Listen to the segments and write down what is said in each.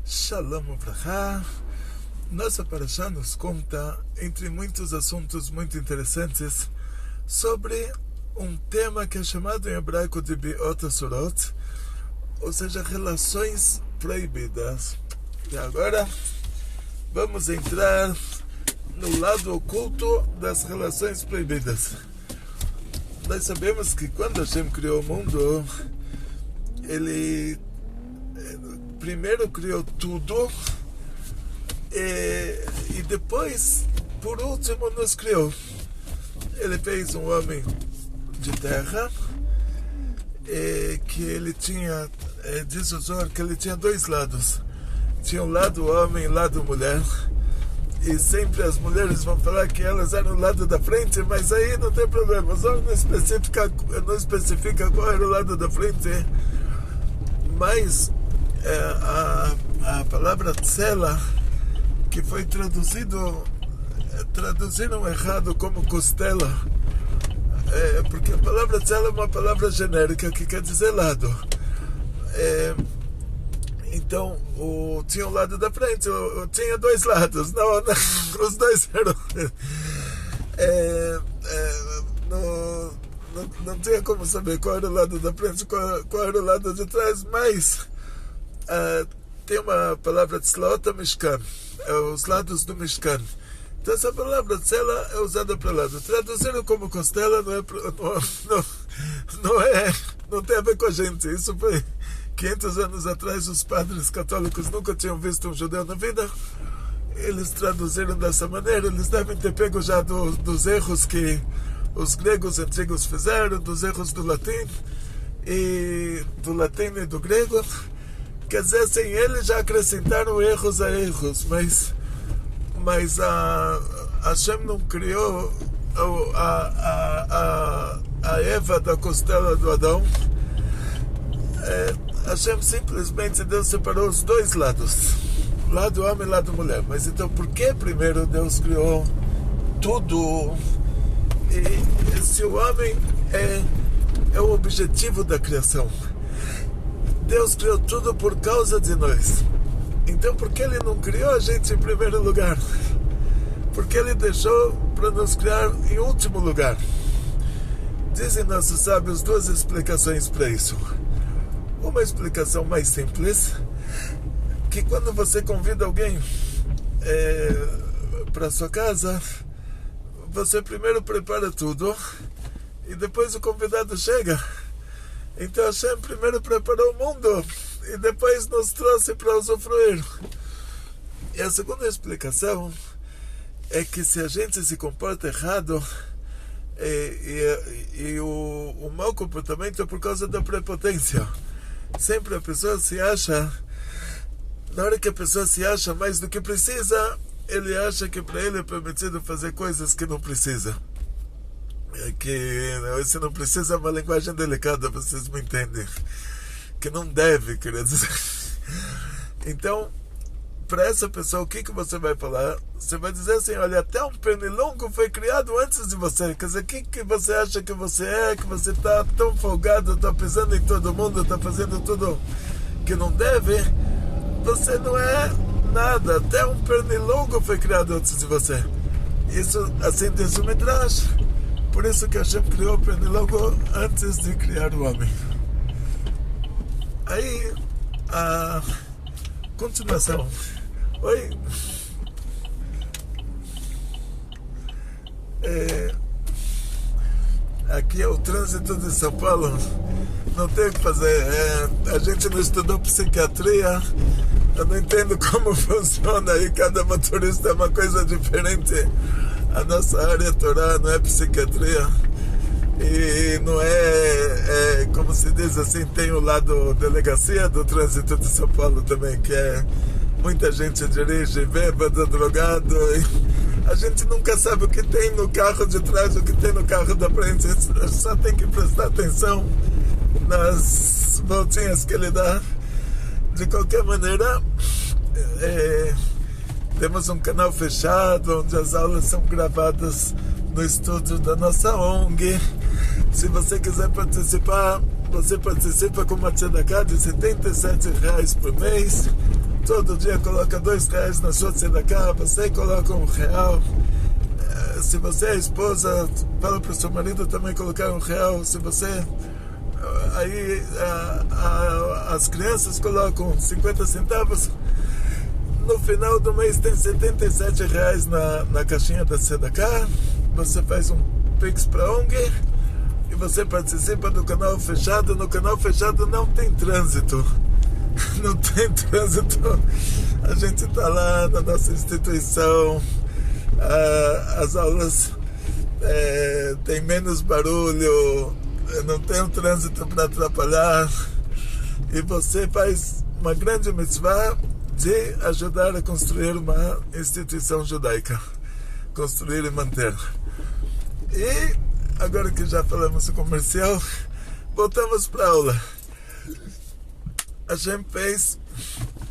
Shalom Ubrachá. Nossa Parashá nos conta, entre muitos assuntos muito interessantes, sobre um tema que é chamado em hebraico de Biot Asurot, ou seja, relações proibidas. E agora vamos entrar no lado oculto das relações proibidas. Nós sabemos que quando Hashem criou o mundo, ele primeiro criou tudo e depois, por último, nos criou. Ele fez um homem de terra que ele tinha, diz o Zohar, que ele tinha dois lados. Tinha um lado homem e um lado mulher. E sempre as mulheres vão falar que elas eram o lado da frente, mas aí não tem problema. O Zohar não especifica qual era o lado da frente. Mas a palavra tzela, que foi traduziram errado como costela, porque a palavra tzela é uma palavra genérica que quer dizer lado. Então, tinha um lado da frente, tinha dois lados, não, os dois eram... não tinha como saber qual era o lado da frente, qual era o lado de trás, mas tem uma palavra tzlaot Mishkan, os lados do Mishkan. Então essa palavra tzela é usada para lado. Traduzindo como costela não tem a ver com a gente. Isso foi 500 anos atrás. Os padres católicos nunca tinham visto um judeu na vida. Eles traduziram dessa maneira. Eles devem ter pego já dos erros que os gregos antigos fizeram, dos erros do latim e do grego. Quer dizer, sem eles já acrescentaram erros a erros, mas a Hashem não criou a Eva da costela do Adão. Hashem simplesmente Deus separou os dois lados, lado homem e lado mulher. Mas então por que primeiro Deus criou tudo? E se o homem é o objetivo da criação, Deus criou tudo por causa de nós. Então por que Ele não criou a gente em primeiro lugar? Porque Ele deixou para nos criar em último lugar. Dizem nossos sábios duas explicações para isso. Uma explicação mais simples, que quando você convida alguém para sua casa, você primeiro prepara tudo e depois o convidado chega. Então Hashem primeiro preparou o mundo e depois nos trouxe para usufruir. E a segunda explicação é que se a gente se comporta errado, o mau comportamento é por causa da prepotência. Sempre a pessoa se acha, na hora que a pessoa se acha mais do que precisa, ele acha que para ele é permitido fazer coisas que não precisa. Se não precisa é uma linguagem delicada, vocês me entendem. Que não deve, quer dizer. Então, para essa pessoa, o que você vai falar? Você vai dizer assim: olha, até um pernilongo foi criado antes de você. Quer dizer, o que você acha que você é? Que você está tão folgado, está pisando em todo mundo, está fazendo tudo que não deve? Você não é nada. Até um pernilongo foi criado antes de você. Isso, assim diz o Midrash. Por isso que Hashem criou o pernilongo antes de criar o homem. Aí, a continuação. Oi. Aqui é o trânsito de São Paulo. Não tem o que fazer. A gente não estudou psiquiatria. Eu não entendo como funciona aí. Cada motorista é uma coisa diferente. A nossa área Torá não é psiquiatria. E não como se diz assim, tem o lado delegacia do trânsito de São Paulo também, que muita gente dirige bêbado, drogado, e a gente nunca sabe o que tem no carro de trás, o que tem no carro da frente. Só tem que prestar atenção nas voltinhas que ele dá. De qualquer maneira, temos um canal fechado onde as aulas são gravadas no estúdio da nossa ONG. Se você quiser participar, você participa com uma tzedakah de R$ 77 por mês. todo dia coloca R$2 na sua tzedakah, você coloca R$1. Se você é esposa, fala para o seu marido também colocar R$1. Se você... Aí as crianças colocam 50 centavos. No final do mês tem R$77 na caixinha da tzedakah. Você faz um Pix para a ONG e você participa do canal fechado. No canal fechado não tem trânsito. Não tem trânsito. A gente está lá na nossa instituição. As aulas tem menos barulho, não tem um trânsito para atrapalhar, e você faz uma grande mitzvah de ajudar a construir uma instituição judaica, construir e manter. E agora que já falamos o comercial, voltamos para a aula. A gente fez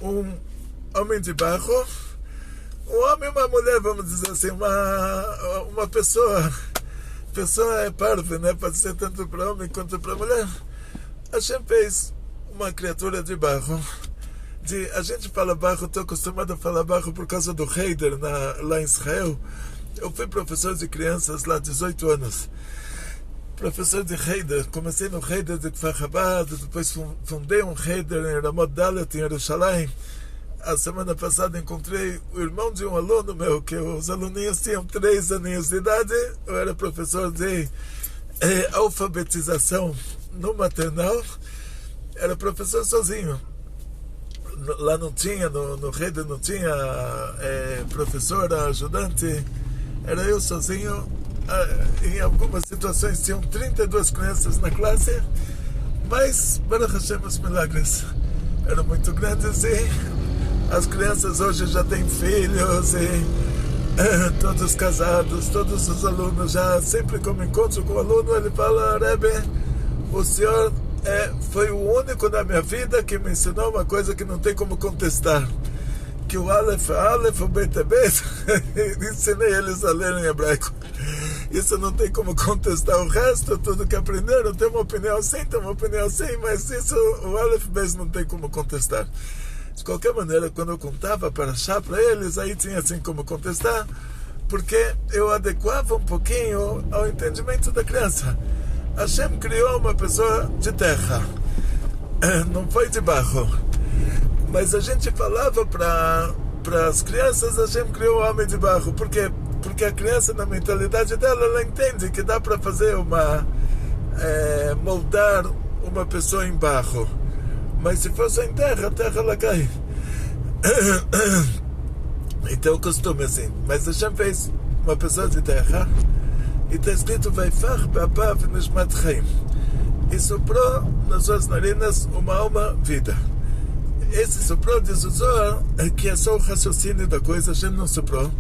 um homem de barro, um homem e uma mulher, vamos dizer assim, uma pessoa. Pessoa é parva, né? Pode ser tanto para homem quanto para mulher. A gente fez uma criatura de barro. A gente fala barro, estou acostumado a falar barro por causa do Heider lá em Israel. Eu fui professor de crianças lá, 18 anos. Professor de Heider. Comecei no Heider de Kfar Chabad, depois fundei um Heider em Ramot Dalet, em Yerushalayim. A semana passada encontrei o irmão de um aluno meu, que os aluninhos tinham 3 aninhos de idade. Eu era professor de alfabetização no maternal. Era professor sozinho. Lá não tinha, no Rede não tinha professora, ajudante. Era eu sozinho. Em algumas situações tinham 32 crianças na classe, mas, Baruch Hashem, os milagres eram muito grandes e as crianças hoje já têm filhos e todos casados, todos os alunos já, sempre que eu me encontro com o aluno, ele fala: Rebbe, o senhor foi o único na minha vida que me ensinou uma coisa que não tem como contestar, que o Aleph é Aleph, o Bet é Bet. Ensinei eles a ler em hebraico. Isso não tem como contestar. O resto, tudo que aprenderam, tem uma opinião sim, tem uma opinião sim, mas isso, o Aleph Bet não tem como contestar. De qualquer maneira, quando eu contava para achar para eles, aí tinha assim como contestar, porque eu adequava um pouquinho ao entendimento da criança. Hashem criou uma pessoa de terra, não foi de barro. Mas a gente falava para as crianças, Hashem criou o homem de barro. Por quê? Porque a criança, na mentalidade dela, ela entende que dá para fazer moldar uma pessoa em barro. Mas se fosse em terra, a terra ela cai. Então o costume assim. Mas Hashem fez uma pessoa de terra e está escrito: Vaifach be'apav nishmat chaim. E soprou nas suas narinas uma alma vida. Esse soprou, diz o Zohar, que é só o raciocínio da coisa. Hashem não soprou.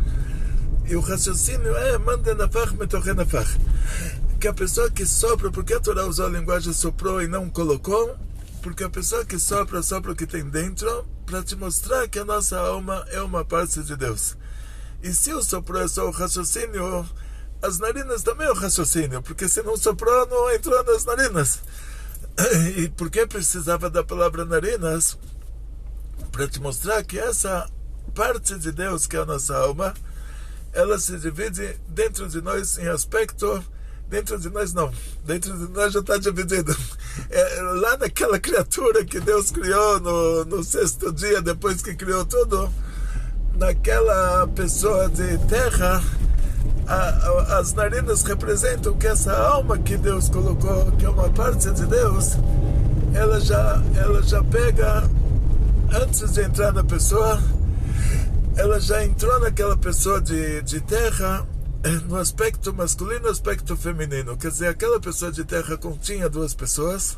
E o raciocínio é manda nafach metoche nafach. Que a pessoa que sopra, porque a Torá usou a linguagem soprou e não colocou? Porque a pessoa que sopra o que tem dentro, para te mostrar que a nossa alma é uma parte de Deus. E se o soprou é só o raciocínio, as narinas também é o raciocínio, porque se não soprou, não entrou nas narinas. E por que precisava da palavra narinas? Para te mostrar que essa parte de Deus, que é a nossa alma, ela se divide dentro de nós em aspecto. Dentro de nós não, dentro de nós já está dividido. Lá naquela criatura que Deus criou no 6º dia, depois que criou tudo, naquela pessoa de terra, as narinas representam que essa alma que Deus colocou, que é uma parte de Deus, ela já pega, antes de entrar na pessoa, ela já entrou naquela pessoa de terra, no aspecto masculino e no aspecto feminino. Quer dizer, aquela pessoa de terra continha 2 pessoas,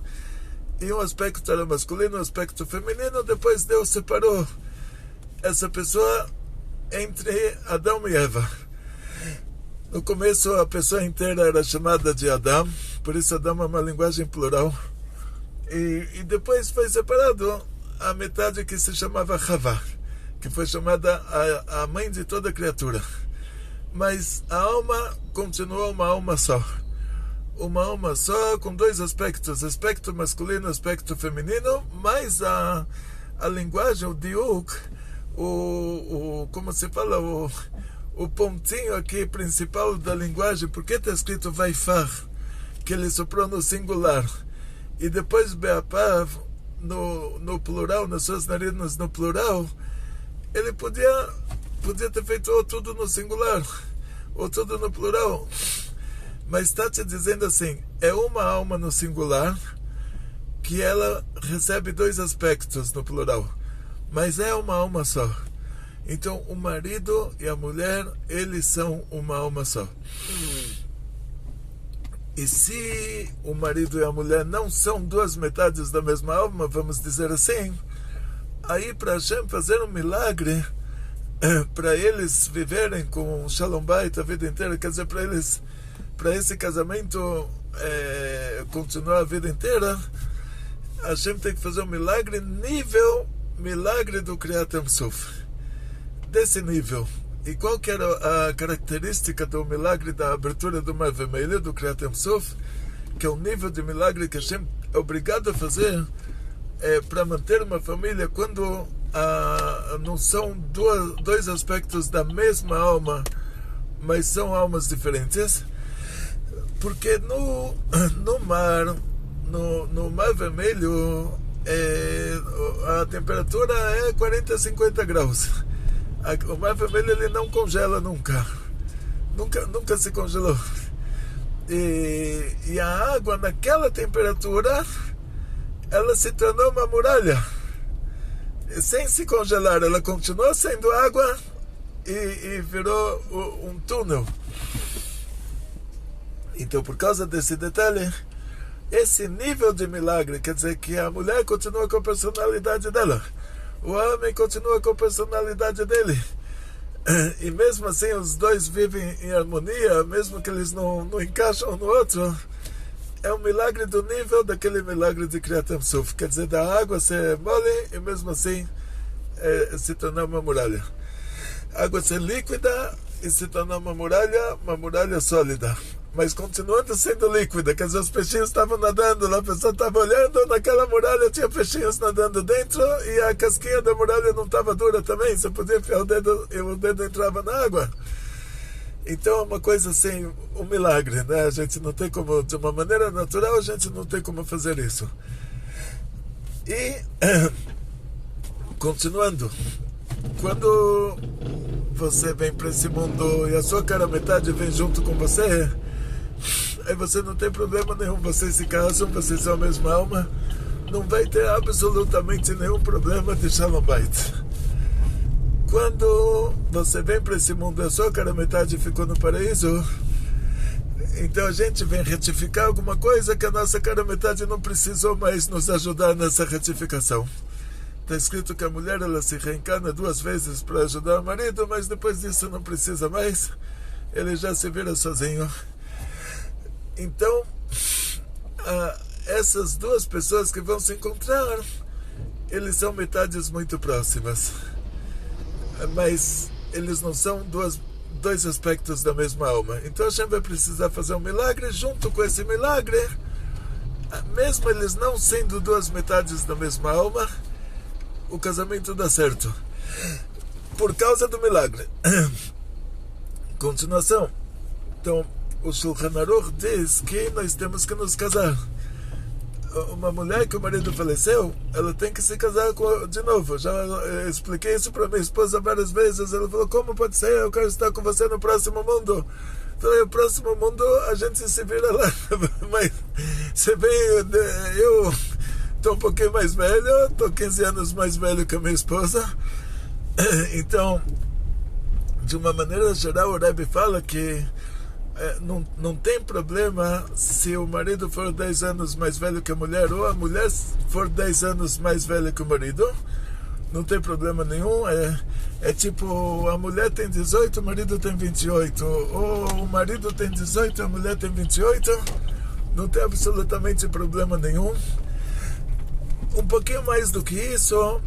e um aspecto era masculino, um aspecto feminino. Depois Deus separou essa pessoa entre Adão e Eva. No começo a pessoa inteira era chamada de Adão, por isso Adão é uma linguagem plural, e depois foi separado a metade que se chamava Havá, que foi chamada a mãe de toda criatura. Mas a alma continuou uma alma só. Uma alma só com 2 aspectos. Aspecto masculino, aspecto feminino. Mas a linguagem, o diuk, como se fala, o pontinho aqui principal da linguagem, porque está escrito vaifar, que ele soprou no singular, e depois beapav no plural, nas suas narinas no plural, ele podia ter feito ou tudo no singular, ou tudo no plural, mas está te dizendo assim, é uma alma no singular, que ela recebe dois aspectos no plural, mas é uma alma só. Então o marido e a mulher, eles são uma alma só. E se o marido e a mulher não são duas metades da mesma alma, vamos dizer assim, aí para Hashem fazer um milagre, para eles viverem com Shalom Bait a vida inteira, quer dizer, para esse casamento continuar a vida inteira, Hashem tem que fazer um milagre nível milagre do Kriyat Yam Suf, desse nível. E qual que era a característica do milagre da abertura do Mar Vermelho, do Kriyat Yam Suf? Que é o nível de milagre que Hashem é obrigado a fazer para manter uma família quando não são dois aspectos da mesma alma, mas são almas diferentes. Porque no Mar Vermelho a temperatura é 40 a 50 graus. O Mar Vermelho ele não congela nunca se congelou, e a água naquela temperatura ela se tornou uma muralha, sem se congelar, ela continuou sendo água e virou um túnel. Então, por causa desse detalhe, esse nível de milagre, quer dizer que a mulher continua com a personalidade dela, o homem continua com a personalidade dele, e mesmo assim os dois vivem em harmonia, mesmo que eles não encaixam um no outro. É um milagre do nível daquele milagre de Kriyat Yam Suf, quer dizer, da água ser mole e mesmo assim se tornar uma muralha, água ser líquida e se tornar uma muralha sólida, mas continuando sendo líquida, quer dizer, os peixinhos estavam nadando lá, a pessoa estava olhando, naquela muralha tinha peixinhos nadando dentro, e a casquinha da muralha não estava dura também, você podia enfiar o dedo e o dedo entrava na água. Então é uma coisa assim, um milagre, né? A gente não tem como, de uma maneira natural, a gente não tem como fazer isso. E continuando, quando você vem para esse mundo e a sua cara metade vem junto com você, aí você não tem problema nenhum, vocês se casam, vocês são a mesma alma, não vai ter absolutamente nenhum problema de Shalom Bait. Quando você vem para esse mundo e a sua cara metade ficou no paraíso, então a gente vem retificar alguma coisa que a nossa cara metade não precisou mais nos ajudar nessa retificação. Está escrito que a mulher ela se reencarna 2 vezes para ajudar o marido, mas depois disso não precisa mais, ele já se vira sozinho. Então, essas 2 pessoas que vão se encontrar, eles são metades muito próximas, mas eles não são dois aspectos da mesma alma. Então a gente vai precisar fazer um milagre. Junto com esse milagre, mesmo eles não sendo 2 metades da mesma alma, o casamento dá certo por causa do milagre. Continuação. Então o Shulchan Aruch diz que nós temos que nos casar. Uma mulher que o marido faleceu, ela tem que se casar de novo. Já expliquei isso para minha esposa várias vezes. Ela falou, como pode ser? Eu quero estar com você no próximo mundo. Falei, o próximo mundo a gente se vira lá. Mas você vê, eu estou um pouquinho mais velho, estou 15 anos mais velho que a minha esposa. Então, de uma maneira geral, o Rebbe fala que não tem problema se o marido for 10 anos mais velho que a mulher, ou a mulher for 10 anos mais velha que o marido, não tem problema nenhum. É tipo, a mulher tem 18, o marido tem 28, ou o marido tem 18 e a mulher tem 28, não tem absolutamente problema nenhum. Um pouquinho mais do que isso,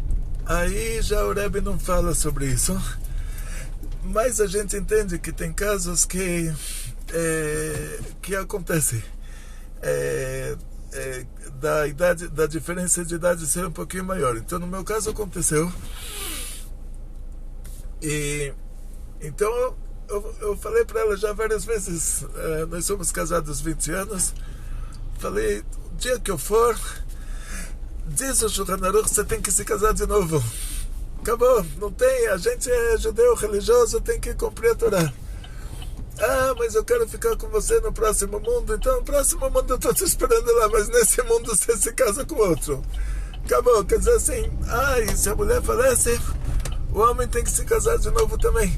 aí já o Rebbe não fala sobre isso, mas a gente entende que tem casos que acontece. da diferença de idade ser um pouquinho maior. Então, no meu caso, aconteceu. E então eu falei para ela já várias vezes, nós somos casados 20 anos, falei, o dia que eu for, diz o Shulchan Aruch, você tem que se casar de novo. Acabou, não tem, a gente é judeu religioso, tem que cumprir a Torá. Ah, mas eu quero ficar com você no próximo mundo. Então, no próximo mundo eu estou te esperando lá, mas nesse mundo você se casa com outro. Acabou, quer dizer assim, e se a mulher falece, o homem tem que se casar de novo também.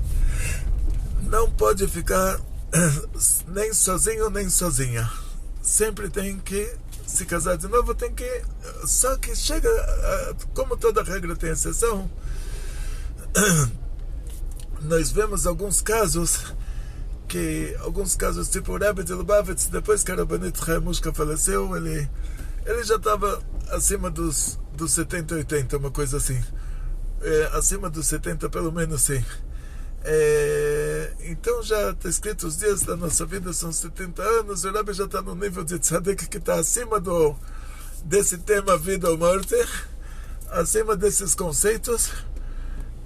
Não pode ficar nem sozinho nem sozinha. Sempre tem que se casar de novo, tem que... Só que chega, como toda regra tem exceção, nós vemos alguns casos tipo o Rebbe de Lubavitch, depois que a Rabbanit Chaimushka faleceu, ele já estava acima dos 70, 80, uma coisa assim. Acima dos 70 pelo menos, sim. Então já está escrito, os dias da nossa vida são 70 anos, o Rebbe já está no nível de tzaddik que está acima desse tema vida ou morte, acima desses conceitos.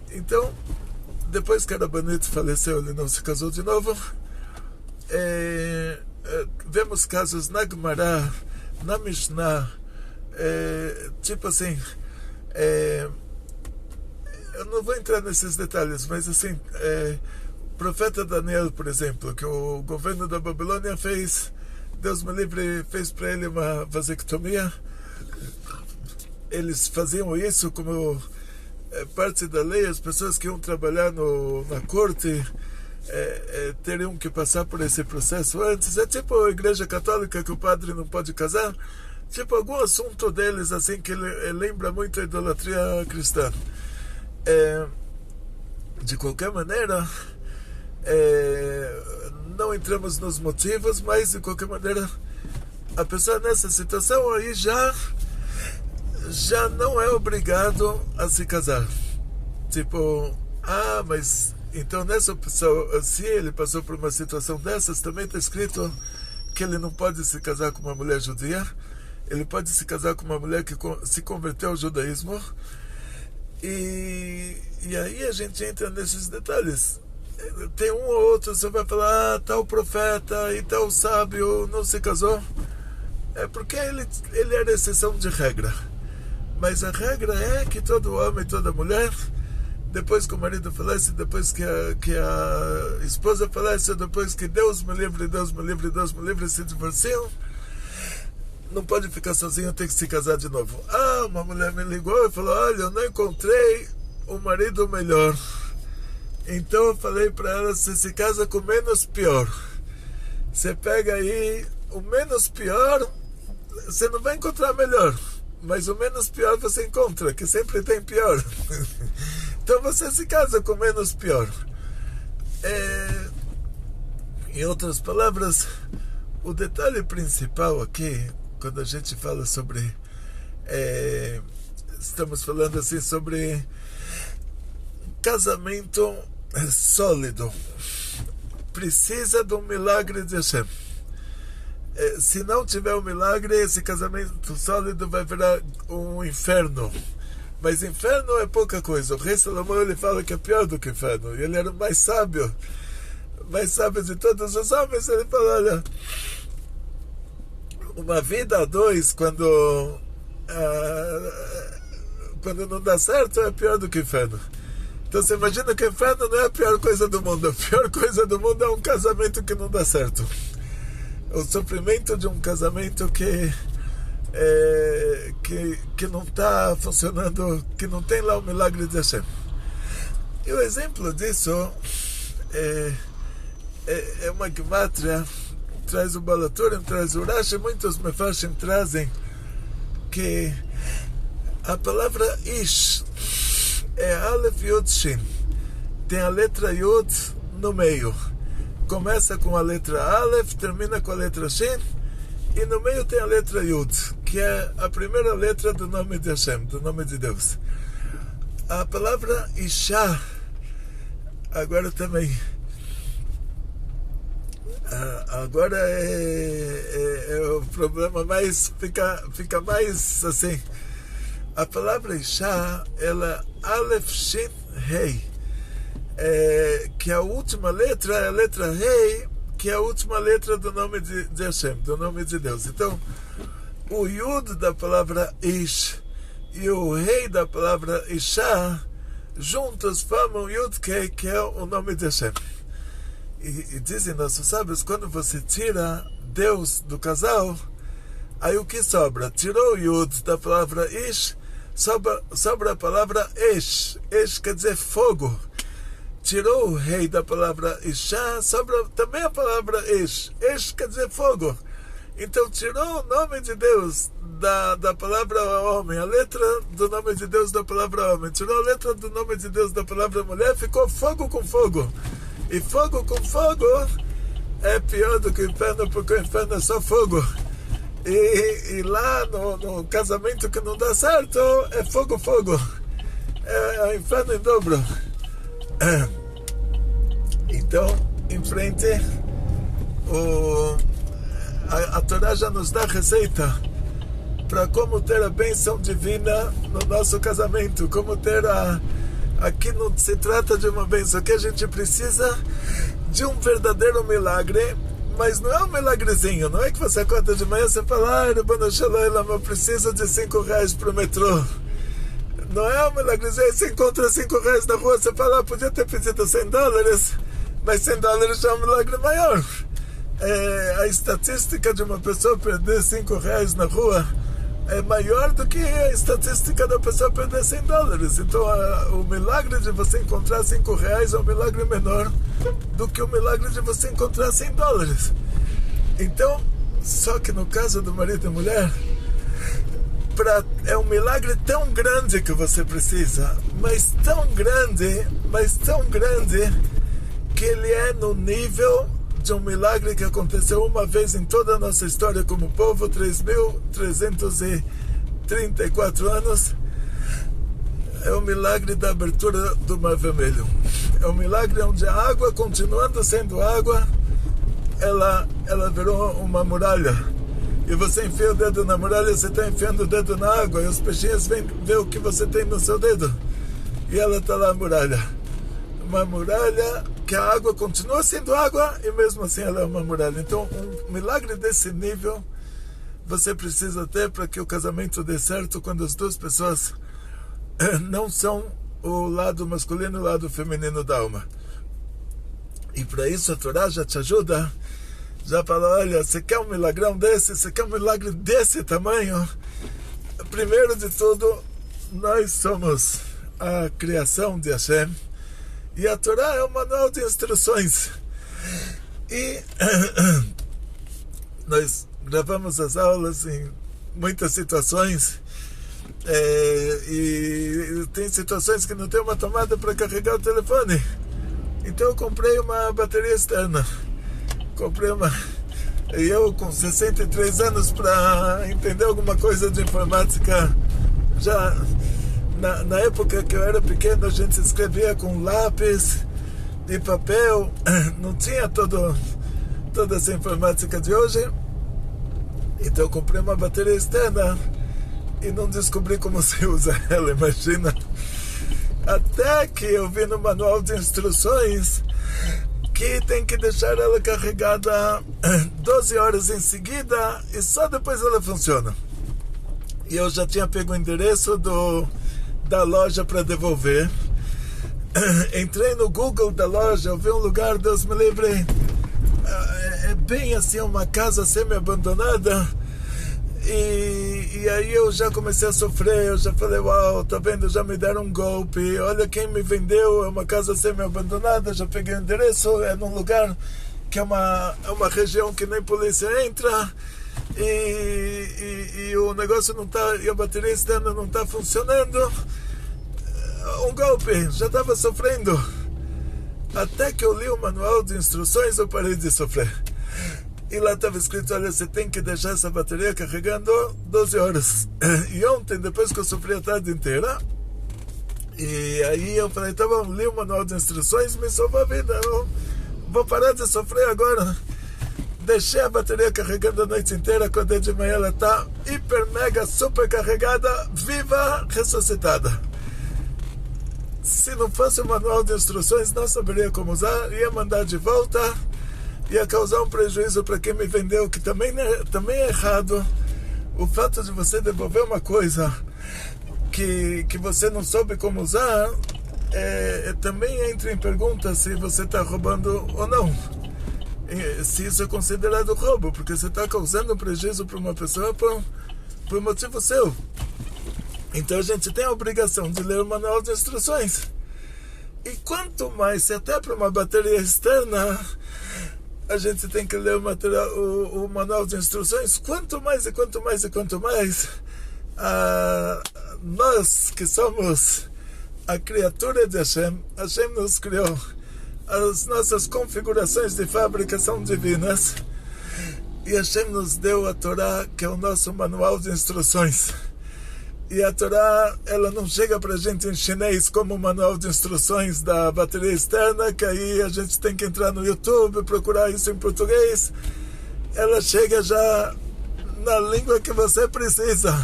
Então, depois que a Rabbanit faleceu, ele não se casou de novo. Vemos casos na Gemara, na Mishnah, tipo assim, eu não vou entrar nesses detalhes, mas assim, o profeta Daniel, por exemplo, que o governo da Babilônia fez, Deus me livre, fez para ele uma vasectomia. Eles faziam isso como parte da lei, as pessoas que iam trabalhar na corte teriam que passar por esse processo antes. É tipo a igreja católica que o padre não pode casar, tipo algum assunto deles assim que lembra muito a idolatria cristã. De qualquer maneira, não entramos nos motivos, mas de qualquer maneira a pessoa nessa situação aí já não é obrigado a se casar. Tipo, mas então nessa pessoa, se ele passou por uma situação dessas, também está escrito que ele não pode se casar com uma mulher judia, ele pode se casar com uma mulher que se converteu ao judaísmo. E aí a gente entra nesses detalhes. Tem um ou outro, você vai falar, tal profeta e tal sábio não se casou. É porque ele era exceção de regra. Mas a regra é que todo homem, toda mulher, depois que o marido falece, depois que a esposa falece, depois que Deus me livre, se divorciam, não pode ficar sozinho, tem que se casar de novo. Uma mulher me ligou e falou, olha, eu não encontrei um marido melhor. Então eu falei para ela, você se casa com o menos pior. Você pega aí o menos pior, você não vai encontrar melhor. Mas o menos pior você encontra, que sempre tem pior. Então você se casa com o menos pior. Em outras palavras, o detalhe principal aqui, quando a gente fala sobre... estamos falando assim sobre casamento sólido. Precisa de um milagre de Hashem. Se não tiver um milagre, esse casamento sólido vai virar um inferno. Mas inferno é pouca coisa. O rei Salomão, ele fala que é pior do que inferno. E ele era o mais sábio de todos os homens. Ele fala, olha, uma vida a dois, quando não dá certo, é pior do que inferno. Então você imagina que o inferno não é a pior coisa do mundo. A pior coisa do mundo é um casamento que não dá certo. O sofrimento de um casamento que não está funcionando, que não tem lá o milagre de Hashem. E o exemplo disso é uma gemátria, traz o Balaturim, traz o Rashi, muitos mefarshim trazem que a palavra Ish é Aleph Yud Shin, tem a letra Yud no meio. Começa com a letra Aleph, termina com a letra Shin, e no meio tem a letra Yud, que é a primeira letra do nome de Hashem, do nome de Deus. A palavra Isha, agora também, Agora é o problema mais, fica mais assim. A palavra Isha, ela Aleph Shin Rei, que a última letra é a letra Rei, que é a última letra do nome de Hashem, do nome de Deus. Então, o Yud da palavra Ish e o Rei da palavra Isha juntos formam Yud Kei, que é o nome de Hashem. E dizem nossos sábios, quando você tira Deus do casal, aí o que sobra? Tirou o Yud da palavra Ish, sobra a palavra Esh. Esh quer dizer fogo. Tirou o Rei da palavra Isha, sobra também a palavra Esh. Esh quer dizer fogo. Então tirou o nome de Deus da palavra homem, a letra do nome de Deus da palavra homem, tirou a letra do nome de Deus da palavra mulher, ficou fogo com fogo. E fogo com fogo é pior do que o inferno, porque o inferno é só fogo. E lá no casamento que não dá certo, é fogo. É o inferno em dobro. Então, em frente, a Torá já nos dá receita para como ter a bênção divina no nosso casamento, como ter aqui não se trata de uma bênção, aqui a gente precisa de um verdadeiro milagre, mas não é um milagrezinho, não é que você acorda de manhã e você fala, eu preciso de R$5 para o metrô. Não é um milagrezinho, você encontra R$5 na rua, você fala, podia ter pedido $100, mas $100 já é um milagre maior. A estatística de uma pessoa perder R$5 na rua é maior do que a estatística da pessoa perder $100. Então o milagre de você encontrar R$5 é um milagre menor do que o milagre de você encontrar $100. Então, só que no caso do marido e mulher, é um milagre tão grande que você precisa, mas tão grande, que ele é no nível de um milagre que aconteceu uma vez em toda a nossa história como povo, 3.334 anos. É o milagre da abertura do Mar Vermelho. É um milagre onde a água, continuando sendo água, ela virou uma muralha. E você enfia o dedo na muralha, você está enfiando o dedo na água, e os peixinhos vêm ver o que você tem no seu dedo. E ela está lá, a muralha. Uma muralha que a água continua sendo água e mesmo assim ela é uma muralha. Então um milagre desse nível você precisa ter para que o casamento dê certo, quando as duas pessoas não são o lado masculino e o lado feminino da alma. E para isso a Torá já te ajuda, já fala, olha, você quer um milagrão desse, você quer um milagre desse tamanho? Primeiro de tudo, nós somos a criação de Hashem, e a Torá é um manual de instruções. E nós gravamos as aulas em muitas situações, e tem situações que não tem uma tomada para carregar o telefone. Então eu comprei uma bateria externa. E eu com 63 anos, para entender alguma coisa de informática, já... Na época que eu era pequeno, a gente escrevia com lápis e papel, não tinha toda essa informática de hoje. Então eu comprei uma bateria externa e não descobri como se usa ela, imagina. Até que eu vi no manual de instruções que tem que deixar ela carregada 12 horas em seguida e só depois ela funciona. E eu já tinha pego o endereço da loja para devolver. Entrei no Google da loja, eu vi um lugar, Deus me livre, é bem assim, uma casa semi-abandonada, e aí eu já comecei a sofrer. Eu já falei, uau, tá vendo, já me deram um golpe, olha quem me vendeu, é uma casa semi-abandonada, já peguei o endereço, é num lugar que é uma região que nem polícia entra, e o negócio não tá, e a bateria externa não tá funcionando. Um golpe, já estava sofrendo. Até que eu li o manual de instruções, eu parei de sofrer. E lá estava escrito, olha, você tem que deixar essa bateria carregando 12 horas. E ontem, depois que eu sofri a tarde inteira, e aí eu falei, tá bom, li o manual de instruções, me salvou a vida, eu vou parar de sofrer agora. deixei a bateria carregando a noite inteira, acordei de manhã, ela está hiper, mega, super carregada, viva, ressuscitada. Se não fosse o manual de instruções, não saberia como usar, ia mandar de volta, ia causar um prejuízo para quem me vendeu, que também é errado. O fato de você devolver uma coisa que você não soube como usar, também entra em pergunta se você está roubando ou não. Se isso é considerado roubo, porque você está causando um prejuízo para uma pessoa por motivo seu. Então a gente tem a obrigação de ler o manual de instruções. E quanto mais, se até para uma bateria externa a gente tem que ler o manual de instruções, quanto mais, nós que somos a criatura de Hashem nos criou. As nossas configurações de fábrica são divinas. E Hashem nos deu a Torá, que é o nosso manual de instruções. E a Torá, ela não chega para a gente em chinês como o manual de instruções da bateria externa, que aí a gente tem que entrar no YouTube, procurar isso em português. Ela chega já na língua que você precisa.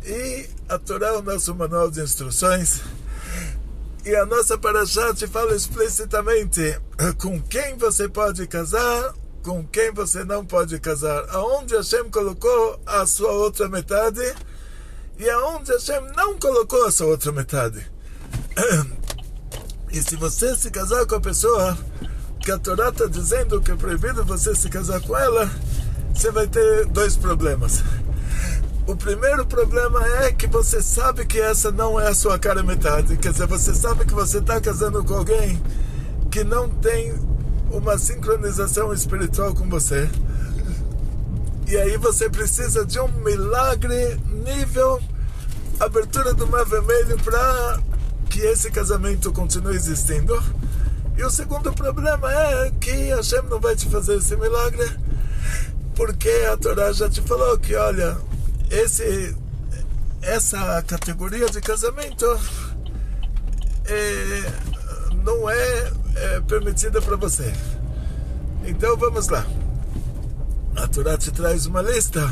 E a Torá é o nosso manual de instruções. E a nossa Parashá te fala explicitamente com quem você pode casar, com quem você não pode casar. Aonde Hashem colocou a sua outra metade e aonde Hashem não colocou a sua outra metade. E se você se casar com a pessoa que a Torá está dizendo que é proibido você se casar com ela, você vai ter dois problemas. O primeiro problema é que você sabe que essa não é a sua cara metade. Quer dizer, você sabe que você está casando com alguém que não tem uma sincronização espiritual com você. E aí você precisa de um milagre nível abertura do mar vermelho para que esse casamento continue existindo. E o segundo problema é que Hashem não vai te fazer esse milagre, porque a Torá já te falou que, olha, essa categoria de casamento não é permitida para você. Então vamos lá. A Torá te traz uma lista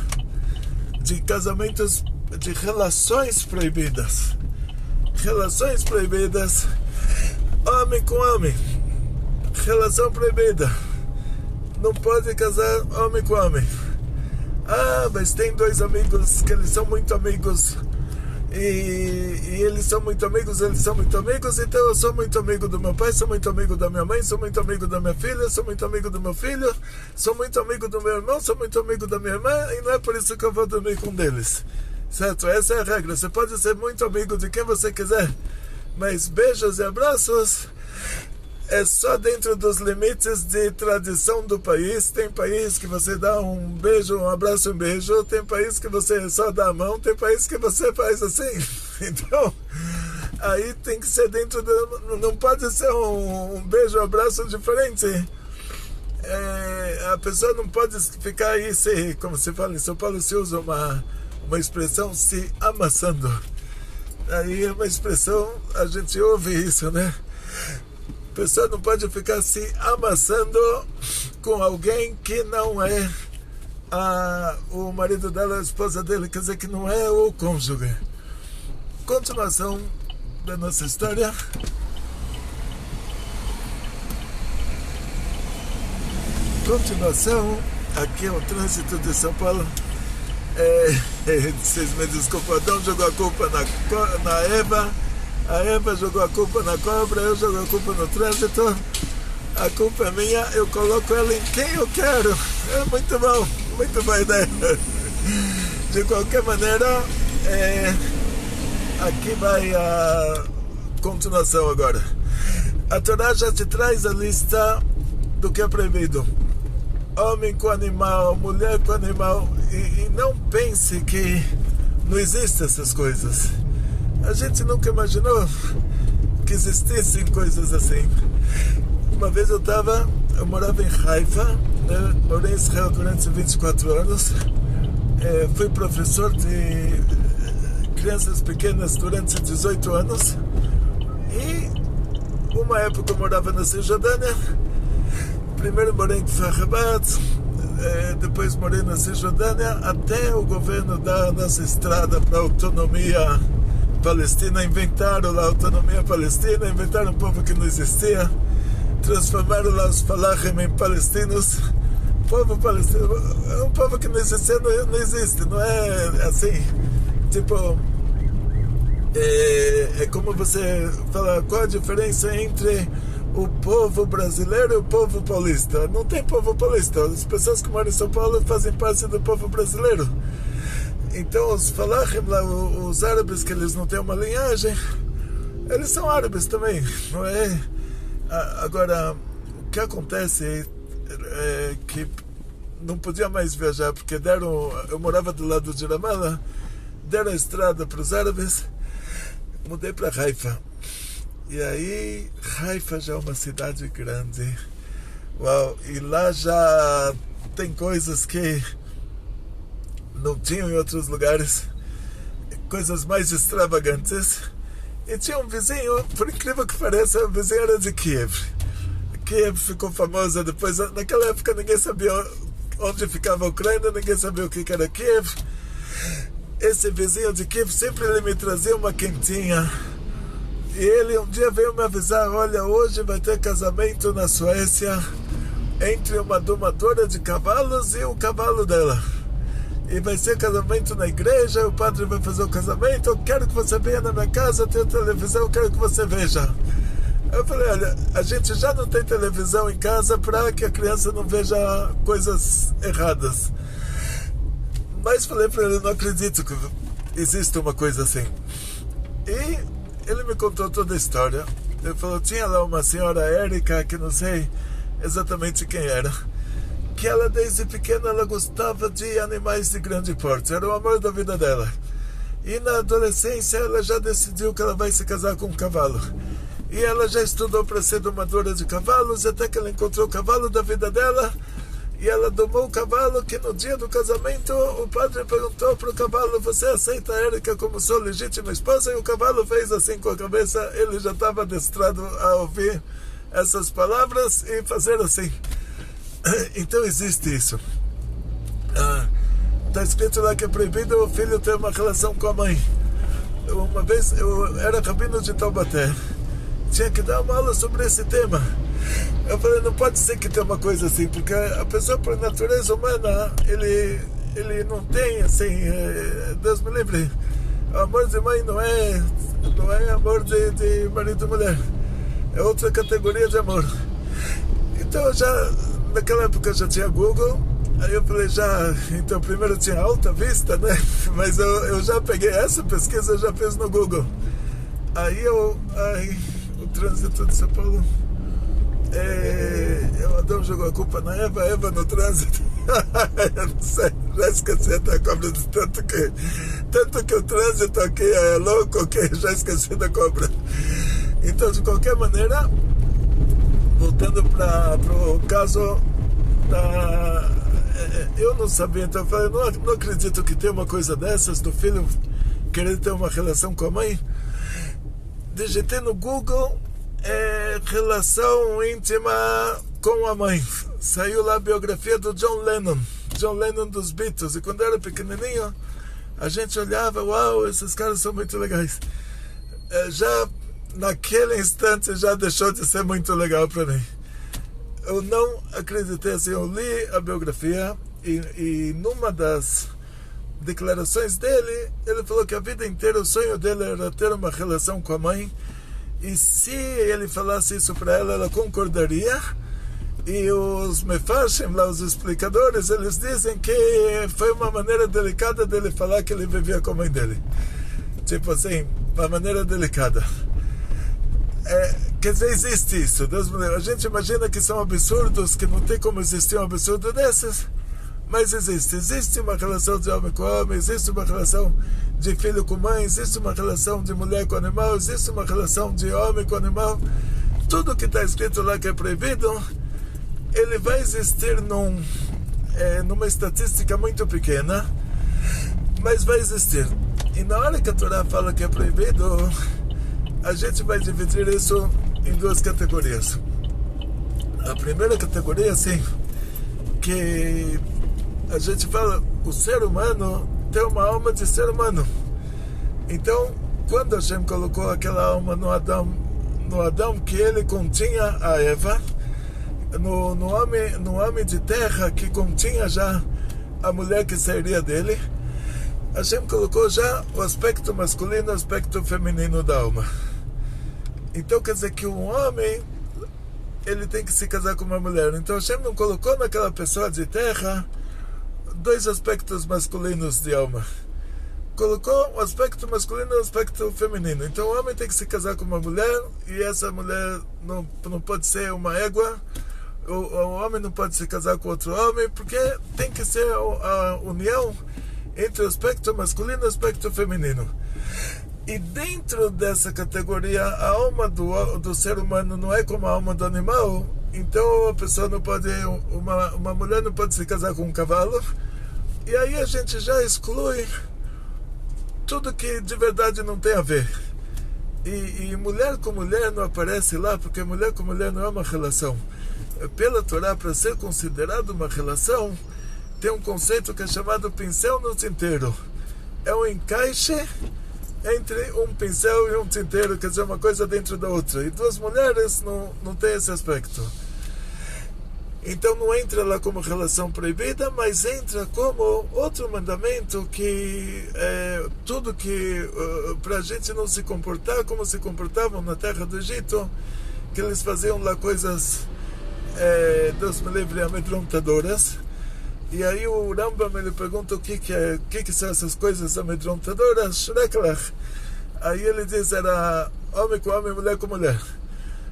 de casamentos, de relações proibidas. Relações proibidas, homem com homem. Relação proibida. Não pode casar homem com homem. Ah, mas tem dois amigos que eles são muito amigos. E eles são muito amigos, então eu sou muito amigo do meu pai, sou muito amigo da minha mãe, sou muito amigo da minha filha, sou muito amigo do meu filho, sou muito amigo do meu irmão, sou muito amigo da minha irmã, e não é por isso que eu vou dormir com um deles. Certo? Essa é a regra. Você pode ser muito amigo de quem você quiser, mas beijos e abraços é só dentro dos limites de tradição do país. Tem país que você dá um beijo, um abraço, um beijo. Tem país que você só dá a mão. Tem país que você faz assim. Então, aí tem que ser dentro do... Não pode ser um beijo, um abraço diferente. A pessoa não pode ficar aí, como se fala em São Paulo, se usa uma expressão, se amassando. Aí é uma expressão, a gente ouve isso, né? A pessoa não pode ficar se amassando com alguém que não é o marido dela, a esposa dele, quer dizer que não é o cônjuge. Continuação da nossa história. Continuação, aqui é o trânsito de São Paulo. Vocês me desculpam, Adão jogou a culpa na Eva. A Eva jogou a culpa na cobra, eu jogo a culpa no trânsito. A culpa é minha, eu coloco ela em quem eu quero. É muito bom, muito boa ideia. De qualquer maneira, aqui vai a continuação agora. A Torá já te traz a lista do que é proibido. Homem com animal, mulher com animal. E não pense que não existem essas coisas. A gente nunca imaginou que existissem coisas assim. Uma vez eu morava em Haifa, né? Morei em Israel durante 24 anos. Fui professor de crianças pequenas durante 18 anos. E uma época eu morava na Cisjordânia. Primeiro morei em Farrabat, depois morei na Cisjordânia, até o governo dar a nossa estrada para a autonomia palestina. Inventaram lá a autonomia palestina, inventaram um povo que não existia, transformaram lá os falachim em palestinos. O povo palestino é um povo que não existia, não existe, não é assim, tipo, é como você fala, qual a diferença entre o povo brasileiro e o povo paulista? Não tem povo paulista, as pessoas que moram em São Paulo fazem parte do povo brasileiro. Então os falachim lá, os árabes, que eles não têm uma linhagem, eles são árabes também, não é? Agora, o que acontece é que não podia mais viajar, porque eu morava do lado de Ramallah, deram a estrada para os árabes, mudei para Haifa. E aí, Haifa já é uma cidade grande. Uau, e lá já tem coisas que não tinham em outros lugares, coisas mais extravagantes. E tinha um vizinho, por incrível que pareça, o vizinho era de Kiev. Kiev ficou famosa depois. Naquela época ninguém sabia onde ficava a Ucrânia, ninguém sabia o que era Kiev. Esse vizinho de Kiev sempre ele me trazia uma quentinha. E ele um dia veio me avisar: olha, hoje vai ter casamento na Suécia entre uma domadora de cavalos e o cavalo dela. E vai ser casamento na igreja, o padre vai fazer o casamento, eu quero que você venha na minha casa, tem televisão, eu quero que você veja. Eu falei: olha, a gente já não tem televisão em casa para que a criança não veja coisas erradas. Mas falei para ele: não acredito que existe uma coisa assim. E ele me contou toda a história. Ele falou: tinha lá uma senhora Érica, que não sei exatamente quem era, que ela desde pequena ela gostava de animais de grande porte, era o amor da vida dela. E na adolescência ela já decidiu que ela vai se casar com um cavalo. E ela já estudou para ser domadora de cavalos, até que ela encontrou o cavalo da vida dela. E ela domou o cavalo, que no dia do casamento o padre perguntou para o cavalo: você aceita a Érica como sua legítima esposa? E o cavalo fez assim com a cabeça. Ele já estava adestrado a ouvir essas palavras e fazer assim. Então existe isso. Está escrito lá que é proibido o filho ter uma relação com a mãe. Uma vez eu era rabino de Taubaté, tinha que dar uma aula sobre esse tema. Eu falei: não pode ser que tenha uma coisa assim, porque a pessoa, por natureza humana, ele não tem assim, Deus me livre, o amor de mãe não é amor de marido e mulher, é outra categoria de amor. Então naquela época já tinha Google, aí eu falei: então primeiro tinha Alta Vista, né? Mas eu já peguei essa pesquisa, eu já fiz no Google. Aí o trânsito de São Paulo, o Adão jogou a culpa na Eva no trânsito. Eu não sei, já esqueci até a cobra de tanto que o trânsito aqui é louco, que já esqueci da cobra. Então, de qualquer maneira, voltando para o caso eu não sabia, então eu falei: não acredito que tem uma coisa dessas, do filho querer ter uma relação com a mãe. Digitei no Google relação íntima com a mãe. Saiu lá a biografia do John Lennon dos Beatles. E quando eu era pequenininho, a gente olhava: uau, esses caras são muito legais. Já naquele instante já deixou de ser muito legal para mim. Eu não acreditei assim. Eu li a biografia e numa das declarações dele, ele falou que a vida inteira o sonho dele era ter uma relação com a mãe, e se ele falasse isso para ela, ela concordaria. E os mefarshim lá, os explicadores, eles dizem que foi uma maneira delicada dele falar que ele vivia com a mãe dele, tipo assim, uma maneira delicada. Quer dizer, existe isso. Deus me livre. A gente imagina que são absurdos, que não tem como existir um absurdo desses, mas existe uma relação de homem com homem, existe uma relação de filho com mãe, existe uma relação de mulher com animal, existe uma relação de homem com animal. Tudo que está escrito lá que é proibido, ele vai existir numa estatística muito pequena, mas vai existir. E na hora que a Torá fala que é proibido, a gente vai dividir isso em duas categorias. A primeira categoria, assim, que a gente fala, o ser humano tem uma alma de ser humano. Então, quando Hashem colocou aquela alma no Adão que ele continha a Eva, no homem de terra que continha já a mulher que sairia dele, Hashem colocou já o aspecto masculino e o aspecto feminino da alma. Então quer dizer que um homem, ele tem que se casar com uma mulher. Então Hashem não colocou naquela pessoa de terra dois aspectos masculinos de alma. Colocou o aspecto masculino e o aspecto feminino. Então o homem tem que se casar com uma mulher, e essa mulher não pode ser uma égua. O homem não pode se casar com outro homem, porque tem que ser a união entre o aspecto masculino e o aspecto feminino. E dentro dessa categoria, a alma do ser humano não é como a alma do animal. Então a pessoa não pode, uma mulher não pode se casar com um cavalo. E aí a gente já exclui tudo que de verdade não tem a ver. E mulher com mulher não aparece lá, porque mulher com mulher não é uma relação. Pela Torá, para ser considerado uma relação, tem um conceito que é chamado pincel no tinteiro. É um encaixe entre um pincel e um tinteiro, quer dizer, uma coisa dentro da outra. E duas mulheres não tem esse aspecto. Então não entra lá como relação proibida, mas entra como outro mandamento, que é tudo que para a gente não se comportar como se comportavam na terra do Egito, que eles faziam lá coisas, Deus me livre, amedrontadoras. E aí o Rambam, ele pergunta o que são essas coisas amedrontadoras. Shreklach. Aí ele diz, era homem com homem, mulher com mulher.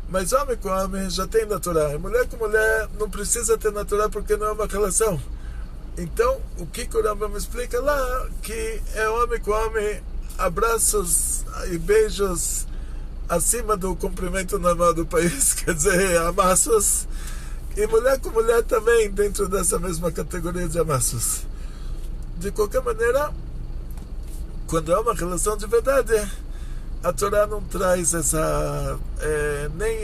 Mas homem com homem já tem na Torá. Mulher com mulher não precisa ter na Torá, porque não é uma relação. Então, o que o Rambam explica lá, que é homem com homem, abraços e beijos acima do cumprimento normal do país, quer dizer, amassos. E mulher com mulher também dentro dessa mesma categoria de amassos. De qualquer maneira, quando é uma relação de verdade, a Torá não traz essa nem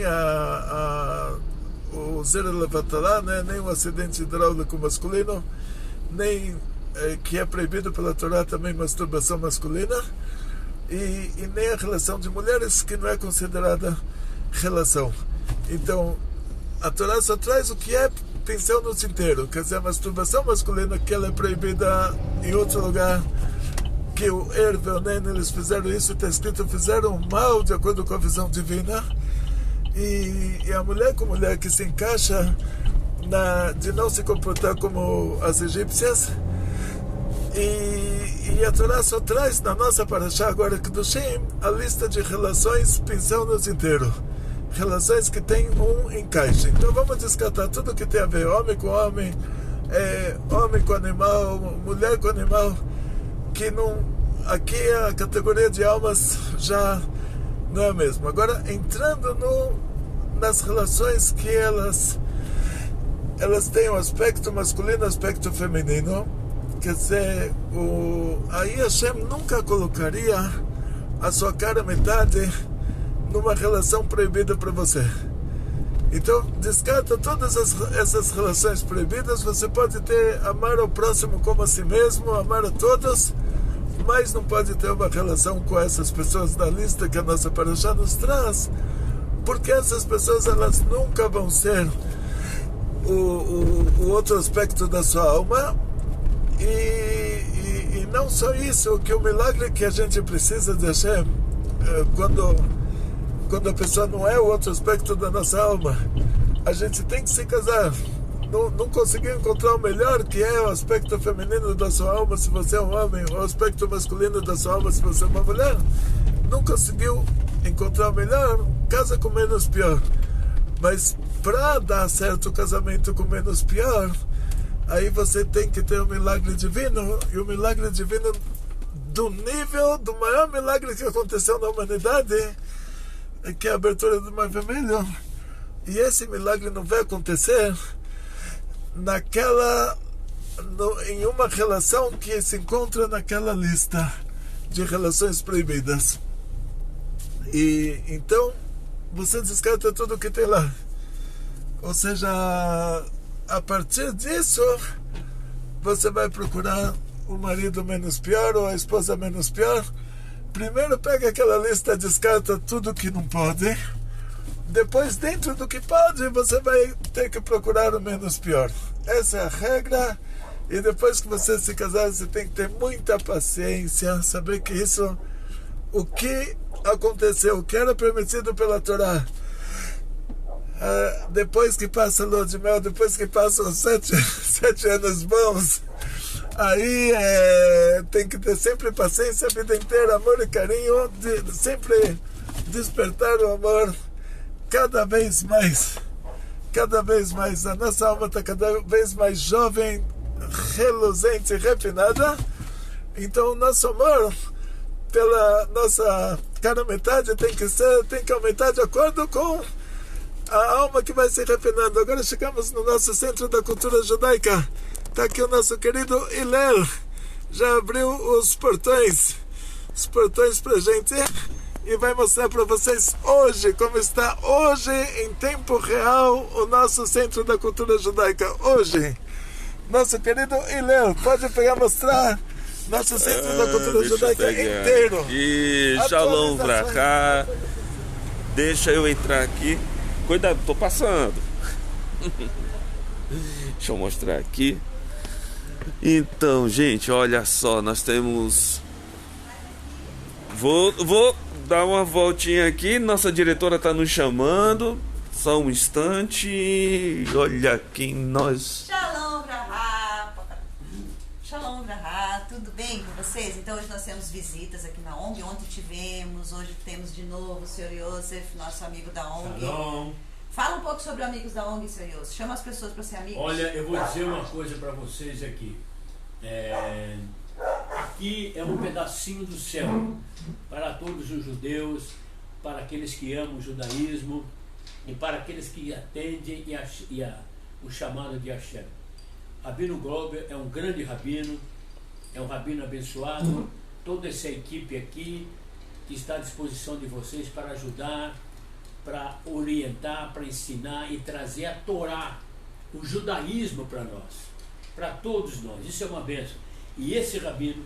o zero levatalá, né, nem o acidente hidráulico masculino, nem que é proibido pela Torá também masturbação masculina, e nem a relação de mulheres, que não é considerada relação. Então a Torá só traz o que é pincel no tinteiro, quer dizer, a masturbação masculina, que ela é proibida em outro lugar, que o Ervelnen, eles fizeram isso, está escrito, fizeram mal de acordo com a visão divina. E a mulher com mulher que se encaixa de não se comportar como as egípcias. E a Torá só traz na nossa parashá agora, Kedushim, a lista de relações pincel no tinteiro. Relações que tem um encaixe. Então vamos descartar tudo que tem a ver homem com homem, homem com animal, mulher com animal, que não, aqui a categoria de almas já não é a mesma. Agora, entrando nas relações que elas têm o aspecto masculino e o aspecto feminino, quer dizer, aí Hashem nunca colocaria a sua cara metade numa relação proibida para você. Então descarta todas essas relações proibidas. Você pode amar ao próximo como a si mesmo, amar a todos, mas não pode ter uma relação com essas pessoas da lista que a nossa parashá nos traz, porque essas pessoas, elas nunca vão ser o outro aspecto da sua alma. E não só isso, que o milagre que a gente precisa de Hashem, quando a pessoa não é o outro aspecto da nossa alma, a gente tem que se casar. Não conseguiu encontrar o melhor, que é o aspecto feminino da sua alma se você é um homem, o aspecto masculino da sua alma se você é uma mulher. Não conseguiu encontrar o melhor, casa com menos pior. Mas para dar certo o casamento com menos pior, aí você tem que ter um milagre divino, e o milagre divino do nível do maior milagre que aconteceu na humanidade, que é a abertura do Mar Vermelho. E esse milagre não vai acontecer em uma relação que se encontra naquela lista de relações proibidas. E então você descarta tudo que tem lá. Ou seja, a partir disso, você vai procurar o marido menos pior ou a esposa menos pior. Primeiro pega aquela lista, descarta tudo que não pode. Depois, dentro do que pode, você vai ter que procurar o menos pior. Essa é a regra. E depois que você se casar, você tem que ter muita paciência, saber que isso, o que aconteceu, o que era permitido pela Torá, depois que passa a lua de mel, depois que passam 7 anos bons, aí tem que ter sempre paciência a vida inteira, amor e carinho, sempre despertar o amor cada vez mais. A nossa alma está cada vez mais jovem, reluzente e refinada. Então o nosso amor pela nossa cara metade tem que aumentar de acordo com a alma que vai se refinando. Agora chegamos no nosso centro da cultura judaica. Está aqui o nosso querido Hillel. Já abriu os portões para a gente e vai mostrar para vocês hoje, como está hoje em tempo real o nosso centro da cultura judaica. Hoje, nosso querido Hillel, pode pegar e mostrar nosso centro da cultura judaica inteiro. E Shalom Vrachá. Deixa eu entrar aqui. Cuidado, tô passando. Deixa eu mostrar aqui. Então, gente, olha só, nós temos... Vou dar uma voltinha aqui. Nossa diretora tá nos chamando. Só um instante. Olha quem nós... Shalom Vrachá. Shalom Vrachá. Tudo bem com vocês? Então hoje nós temos visitas aqui na ONG. Ontem tivemos, hoje temos de novo o Sr. Yosef, nosso amigo da ONG. Shalom. Fala um pouco sobre amigos da ONG, Sr. Yosef. Chama as pessoas para ser amigos. Olha, eu vou dizer uma coisa para vocês aqui. Aqui é um pedacinho do céu para todos os judeus, para aqueles que amam o judaísmo e para aqueles que atendem o chamado de Hashem. Rabino Glober é um grande rabino, é um rabino abençoado. Toda essa equipe aqui que está à disposição de vocês para ajudar, para orientar, para ensinar e trazer a Torá, o judaísmo para nós, para todos nós. Isso é uma bênção. E esse rabino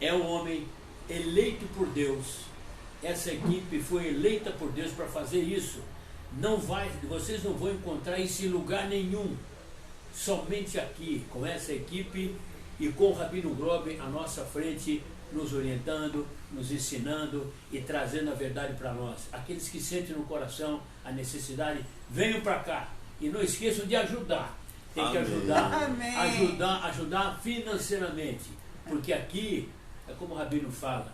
é um homem eleito por Deus. Essa equipe foi eleita por Deus para fazer isso. Vocês não vão encontrar isso em lugar nenhum. Somente aqui, com essa equipe e com o Rabino Glober à nossa frente, nos orientando, nos ensinando e trazendo a verdade para nós. Aqueles que sentem no coração a necessidade, venham para cá e não esqueçam de ajudar. Tem que ajudar financeiramente, porque aqui é como o Rabino fala,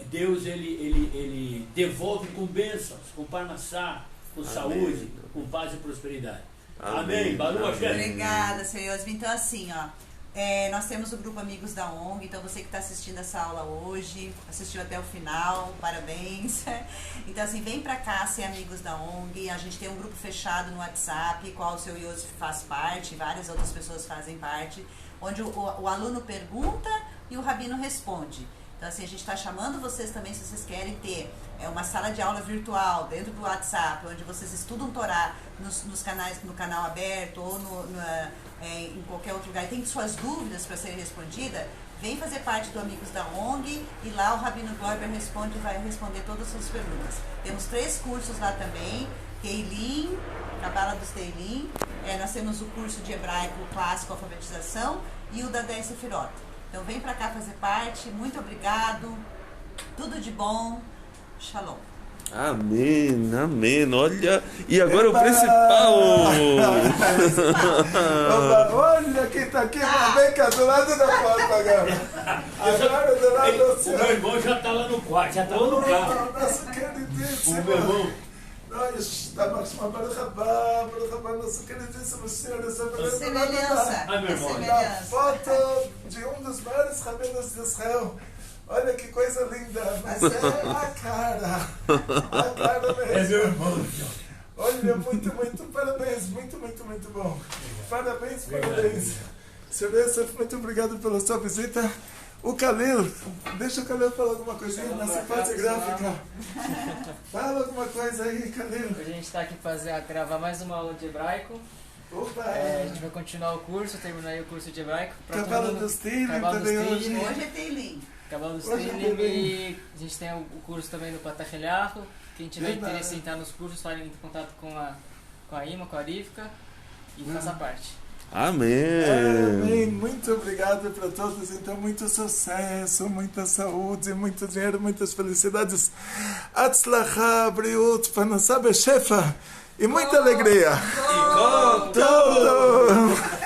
Deus ele devolve com bênçãos, com parnassá, com saúde, com paz e prosperidade. Amém. Baruch Hashem. Obrigada, Sr. Yosef. Então assim, nós temos o grupo Amigos da ONG. Então você que está assistindo essa aula hoje, assistiu até o final, parabéns. Então assim, vem para cá ser Amigos da ONG. A gente tem um grupo fechado no WhatsApp, qual o Sr. Yosef faz parte, várias outras pessoas fazem parte, onde o aluno pergunta e o rabino responde. Então assim, a gente está chamando vocês também, se vocês querem ter uma sala de aula virtual dentro do WhatsApp, onde vocês estudam Torá nos canais, no canal aberto ou em qualquer outro lugar, e tem suas dúvidas para serem respondidas, vem fazer parte do Amigos da ONG e lá o Rabino Glober vai responder todas as suas perguntas. Temos 3 cursos lá também, Teilim, Cabala dos Teilim, nós temos o curso de hebraico clássico, alfabetização, e o da 10 Sefirot. Então vem para cá fazer parte, muito obrigado, tudo de bom, Shalom. Amém, amém. Olha, e agora o principal. Olha quem está aqui, vem cá, do lado da porta agora. Agora do lado do céu. O meu irmão já está lá no quarto, já está lá no carro. Nosso queridíssimo. O meu irmão. Nós estamos com a Baruch Haba, nosso queridíssimo senhor. Semelhança. Na foto de um dos maiores rabinos de Israel. Olha que coisa linda, mas é a cara mesmo. É meu irmão. Olha, muito parabéns, muito bom. Parabéns. Senhor Yosef, muito obrigado pela sua visita. O Khalil, deixa o Khalil falar alguma coisinha nessa parte gráfica. Fala alguma coisa aí, Khalil. Hoje a gente está aqui para gravar mais uma aula de hebraico. Opa! A gente vai continuar o curso, terminar aí o curso de hebraico. Cavalo dos Teilim também hoje. Hoje é Teilim. Cavalo dos Hoje é Teilim Teilim. e a gente tem o curso também do Patachelharro. Quem tiver Verdade. interesse em entrar nos cursos, fale em contato com a Ima, com a Rivka e faça parte. Amém. Amém. Muito obrigado para todos. Então, muito sucesso, muita saúde, muito dinheiro, muitas felicidades. Atzlacha, briut, panasá, bechefa e muita alegria. E conto! Todo!